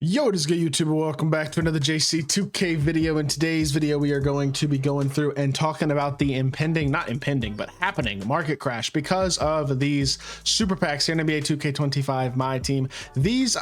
Yo, what is good, YouTuber? Welcome back to another JC2K video. In today's video, we are going to be going through and talking about the happening market crash because of these super packs here in NBA 2K25 MyTEAM. These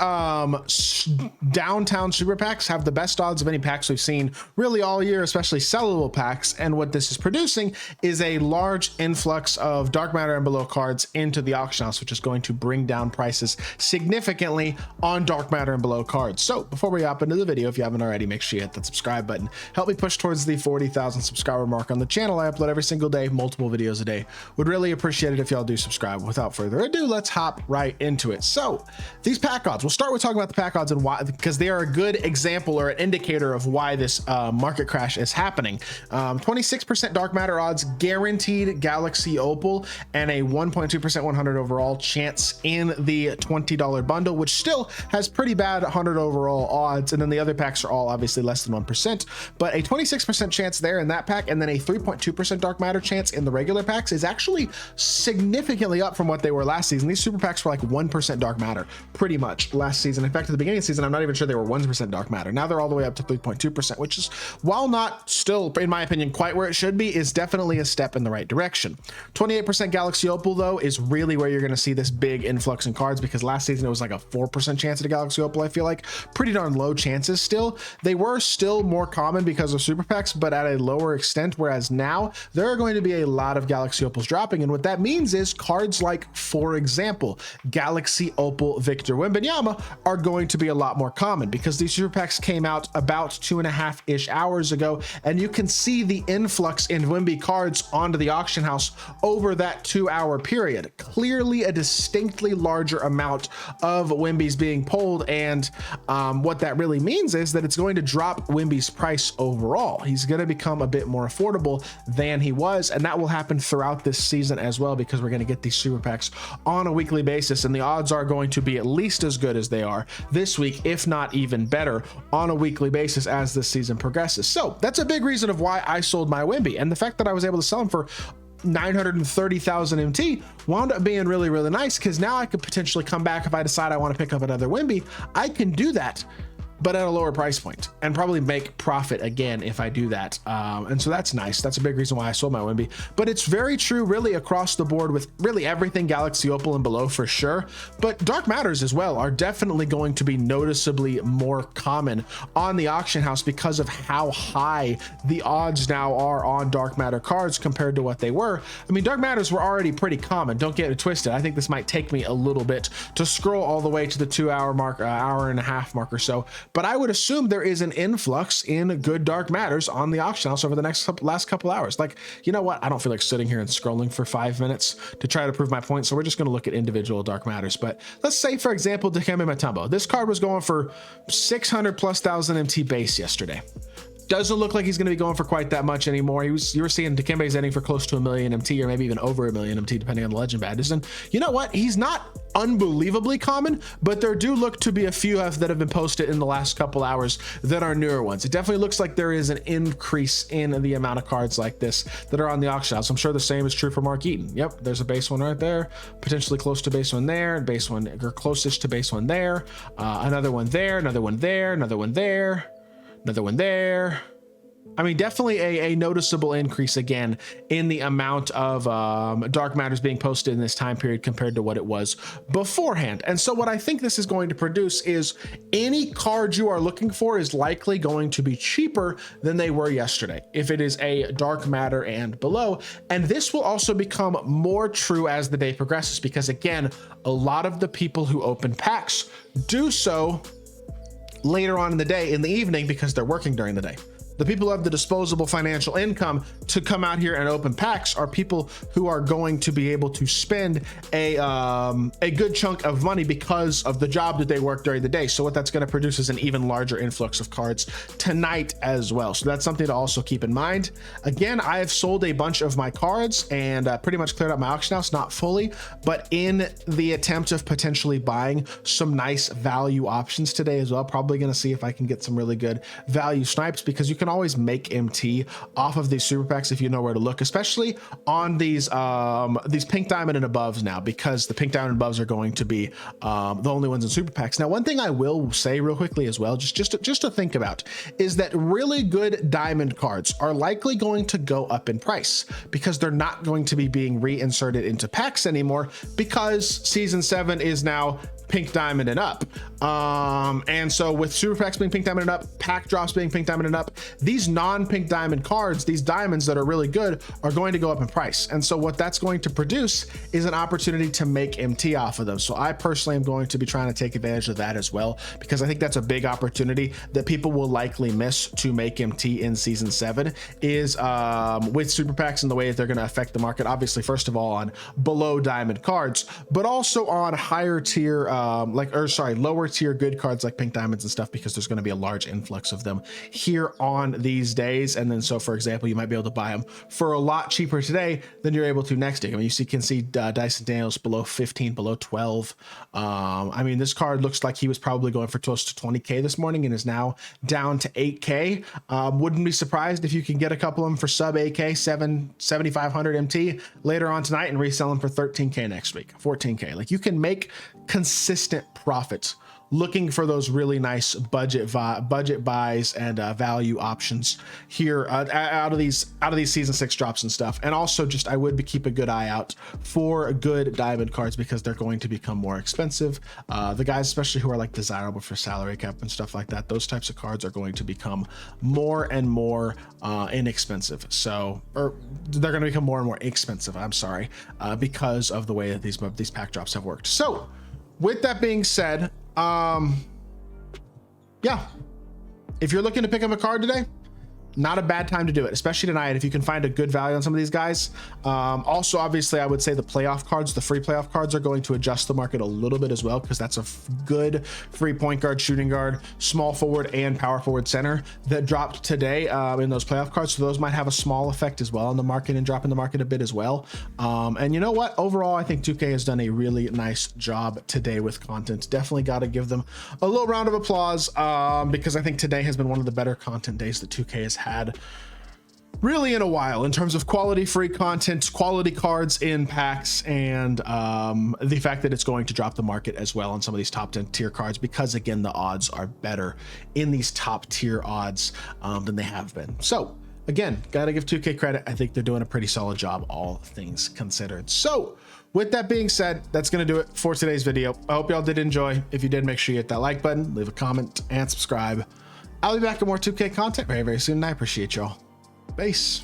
downtown super packs have the best odds of any packs we've seen really all year, especially sellable packs. And what this is producing is a large influx of dark matter and below cards into the auction house, which is going to bring down prices significantly on dark matter and below cards. So before we hop into the video, if you haven't already, make sure you hit that subscribe button. Help me push towards the 40,000 subscriber mark on the channel. I upload every single day, multiple videos a day. Would really appreciate it if y'all do subscribe. Without further ado, let's hop right into it. So these pack odds, we'll start with talking about the pack odds and why, because they are a good example or an indicator of why this market crash is happening. 26% dark matter odds, guaranteed Galaxy Opal, and a 1.2% 100 overall chance in the $20 bundle, which still has pretty bad 100 overall odds. And then the other packs are all obviously less than 1%, but a 26% chance there in that pack, and then a 3.2% dark matter chance in the regular packs is actually significantly up from what they were last season. These super packs were like 1% dark matter pretty much last season. In fact, at the beginning of the season, I'm not even sure they were 1% dark matter. Now they're all the way up to 3.2%, which is, while not still, in my opinion, quite where it should be, is definitely a step in the right direction. 28% Galaxy Opal, though, is really where you're going to see this big influx in cards, because last season it was like a 4% chance at a Galaxy Opal. I feel like pretty darn low chances still. They were still more common because of super packs, but at a lower extent, whereas now there are going to be a lot of Galaxy Opals dropping. And what that means is cards like, for example, Galaxy Opal Victor Wembanyama are going to be a lot more common, because these super packs came out about 2.5-ish hours ago, and you can see the influx in Wemby cards onto the auction house over that 2-hour period. Clearly a distinctly larger amount of Wemby's being pulled, and what that really means is that it's going to drop Wemby's price overall. He's going to become a bit more affordable than he was, and that will happen throughout this season as well, because we're going to get these super packs on a weekly basis, and the odds are going to be at least as good as they are this week, if not even better, on a weekly basis as this season progresses. So that's a big reason of why I sold my Wemby, and the fact that I was able to sell him for 930,000 MT wound up being really, really nice, because now I could potentially come back if I decide I want to pick up another Wemby. I can do that, but at a lower price point, and probably make profit again if I do that. And so that's nice. That's a big reason why I sold my Wemby. But it's very true really across the board with really everything Galaxy Opal and below for sure. But dark matters as well are definitely going to be noticeably more common on the auction house because of how high the odds now are on dark matter cards compared to what they were. I mean, dark matters were already pretty common. Don't get it twisted. I think this might take me a little bit to scroll all the way to the 2-hour mark, hour and a half mark or so. But I would assume there is an influx in good dark matters on the auction house over the last couple hours. Like, you know what? I don't feel like sitting here and scrolling for 5 minutes to try to prove my point. So we're just going to look at individual dark matters. But let's say, for example, Dikembe Mutombo. This card was going for 600,000+ MT base yesterday. Doesn't look like he's going to be going for quite that much anymore. You were seeing Dikembe's ending for close to 1 million MT, or maybe even over 1 million MT, depending on the legend badges. And you know what? He's not unbelievably common, but there do look to be a few that have been posted in the last couple hours that are newer ones. It definitely looks like there is an increase in the amount of cards like this that are on the auction house. I'm sure the same is true for Mark Eaton. Yep, there's a base one right there, potentially close to base one there, base one or closest to base one there, another one there, another one there, another one there, another one there. I mean, definitely a noticeable increase again in the amount of dark matters being posted in this time period compared to what it was beforehand. And so what I think this is going to produce is any card you are looking for is likely going to be cheaper than they were yesterday if it is a dark matter and below. And this will also become more true as the day progresses, because again, a lot of the people who open packs do so later on in the day, in the evening, because they're working during the day. The people who have the disposable financial income to come out here and open packs are people who are going to be able to spend a good chunk of money because of the job that they work during the day. So what that's going to produce is an even larger influx of cards tonight as well. So that's something to also keep in mind. Again, I have sold a bunch of my cards and pretty much cleared up my auction house, not fully, but in the attempt of potentially buying some nice value options today as well. Probably going to see if I can get some really good value snipes, because you can can always make MT off of these super packs if you know where to look, especially on these pink diamond and above now, because the pink diamond and above are going to be the only ones in super packs. Now, one thing I will say real quickly as well, just to think about, is that really good diamond cards are likely going to go up in price because they're not going to be being reinserted into packs anymore, because season 7 is now pink diamond and up. And so with super packs being pink diamond and up, pack drops being pink diamond and up, these non-pink diamond cards, these diamonds that are really good, are going to go up in price. And so what that's going to produce is an opportunity to make MT off of them. So I personally am going to be trying to take advantage of that as well, because I think that's a big opportunity that people will likely miss to make MT in season 7, is with super packs and the way that they're going to affect the market. Obviously, first of all, on below diamond cards, but also on higher tier, lower tier good cards like pink diamonds and stuff, because there's going to be a large influx of them here on these days. And then, so for example, you might be able to buy them for a lot cheaper today than you're able to next day. I mean, you can see Dyson Daniels below 15, below 12. I mean, this card looks like he was probably going for close to 20K this morning and is now down to 8K. Wouldn't be surprised if you can get a couple of them for sub 8K, 7,500 MT later on tonight and resell them for 13K next week, 14K. Like, you can make consistent profits looking for those really nice budget buys and value options here out of these season 6 drops and stuff. And also, just I would keep a good eye out for good diamond cards, because they're going to become more expensive. The guys especially who are like desirable for salary cap and stuff like that, those types of cards are going to become more and more inexpensive. So, or they're going to become more and more expensive, I'm sorry, because of the way that these pack drops have worked. So with that being said, yeah, if you're looking to pick up a card today, not a bad time to do it, especially tonight if you can find a good value on some of these guys. Also, obviously, I would say the playoff cards, the free playoff cards, are going to adjust the market a little bit as well, because that's a good free point guard, shooting guard, small forward, and power forward center that dropped today in those playoff cards. So those might have a small effect as well on the market and drop in the market a bit as well. And you know what? Overall, I think 2K has done a really nice job today with content. Definitely got to give them a little round of applause, because I think today has been one of the better content days that 2K has had really in a while, in terms of quality free content, quality cards in packs, and the fact that it's going to drop the market as well on some of these top 10 tier cards, because again, the odds are better in these top tier odds than they have been. So again, gotta give 2K credit. I think they're doing a pretty solid job, all things considered. So with that being said, that's going to do it for today's video. I hope y'all did enjoy. If you did, make sure you hit that like button, leave a comment, and subscribe. I'll be back with more 2K content very, very soon, and I appreciate y'all. Peace.